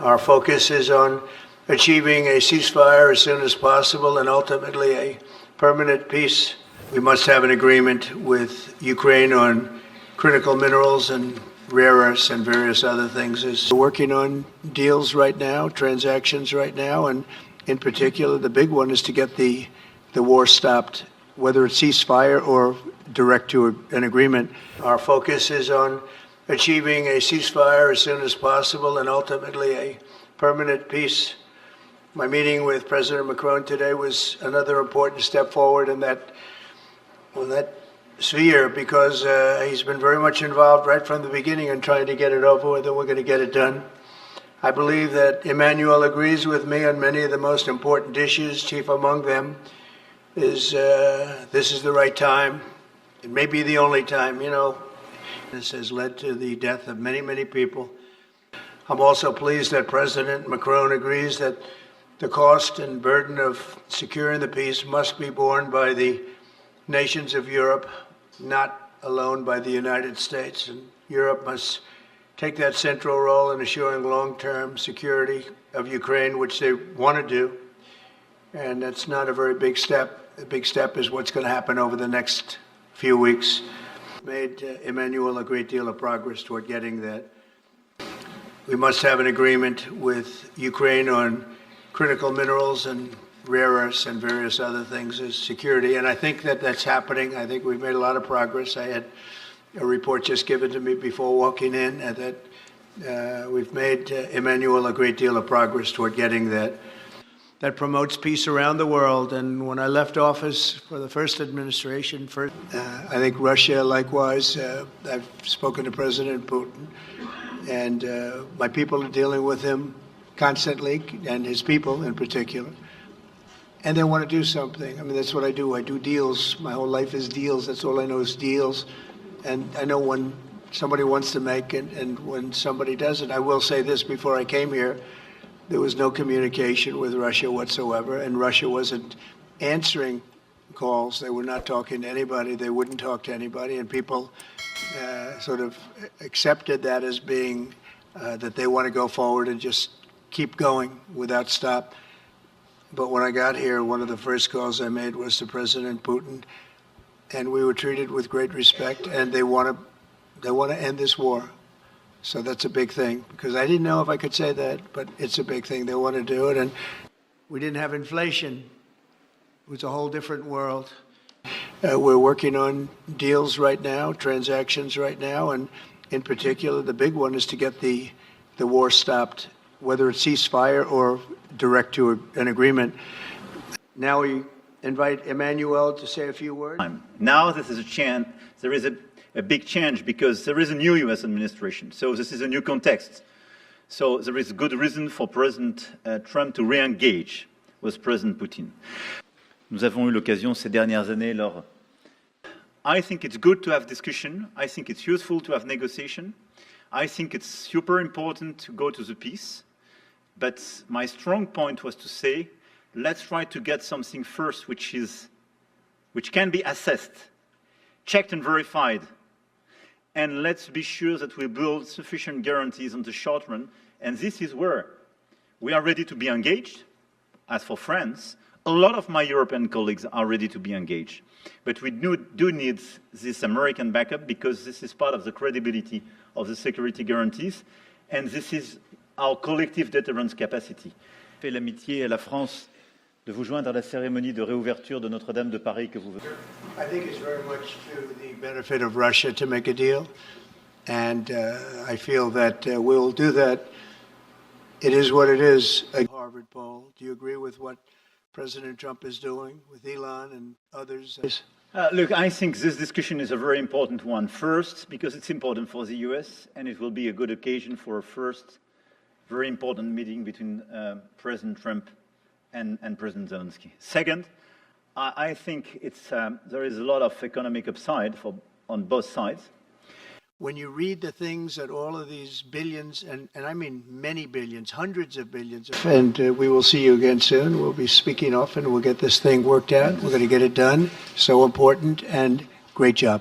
Our focus is on achieving a ceasefire as soon as possible and ultimately a permanent peace. We must have an agreement with Ukraine on critical minerals and rare earths and various other things. We're working on deals right now, transactions right now, and in particular, the big one is to get the war stopped, whether it's ceasefire or direct to an agreement. Our focus is on achieving a ceasefire as soon as possible and ultimately a permanent peace. My meeting with President Macron today was another important step forward in that sphere because he's been very much involved right from the beginning in trying to get it over with, and we're going to get it done. I believe that Emmanuel agrees with me on many of the most important issues. Chief among them is this is the right time. It may be the only time, you know. This has led to the death of many, many people. I'm also pleased that President Macron agrees that the cost and burden of securing the peace must be borne by the nations of Europe, not alone by the United States. And Europe must take that central role in assuring long-term security of Ukraine, which they want to do. And that's not a very big step. The big step is what's going to happen over the next few weeks. Made Emmanuel a great deal of progress toward getting that. We must have an agreement with Ukraine on critical minerals and rare earths and various other things as security. And I think that that's happening. I think we've made a lot of progress. I had a report just given to me before walking in that we've made Emmanuel a great deal of progress toward getting that. That promotes peace around the world. And when I left office for the first administration, I think Russia, likewise, I've spoken to President Putin, and my people are dealing with him constantly, and his people in particular. And they want to do something. I mean, that's what I do. I do deals. My whole life is deals. That's all I know is deals. And I know when somebody wants to make it and when somebody doesn't. I will say this, before I came here, there was no communication with Russia whatsoever, and Russia wasn't answering calls. They were not talking to anybody. They wouldn't talk to anybody, and people sort of accepted that as being that they want to go forward and just keep going without stop. But when I got here, one of the first calls I made was to President Putin, and we were treated with great respect, and they want to end this war. So that's a big thing, because I didn't know if I could say that, but it's a big thing. They want to do it, and we didn't have inflation. It was a whole different world. We're working on deals right now, transactions right now, and in particular, the big one is to get the war stopped, whether it's ceasefire or direct to an agreement. Now we invite Emmanuel to say a few words. Now this is a chance. There is a big change because there is a new U.S. administration. So this is a new context. So there is good reason for President Trump to re-engage with President Putin. Nous avons eu l'occasion ces dernières années lors. I think it's good to have discussion. I think it's useful to have negotiation. I think it's super important to go to the peace. But my strong point was to say, let's try to get something first which can be assessed, checked and verified. And let's be sure that we build sufficient guarantees on the short run. And this is where we are ready to be engaged. As for France, a lot of my European colleagues are ready to be engaged. But we do need this American backup because this is part of the credibility of the security guarantees. And this is our collective deterrence capacity. Fait l'amitié à la France de vous joindre à la cérémonie de réouverture de Notre-Dame de Paris que vous venez. I think it's very much to the benefit of Russia to make a deal, and I feel that we'll do that. It is what it is. A Harvard poll. Do you agree with what President Trump is doing with Elon and others? Look, I think this discussion is a very important one. First, because it's important for the US, and it will be a good occasion for a first very important meeting between President Trump and President Zelensky. Second, I think there is a lot of economic upside on both sides. When you read the things that all of these billions, and I mean many billions, hundreds of billions, and we will see you again soon. We'll be speaking often. We'll get this thing worked out. We're going to get it done. So important, and great job.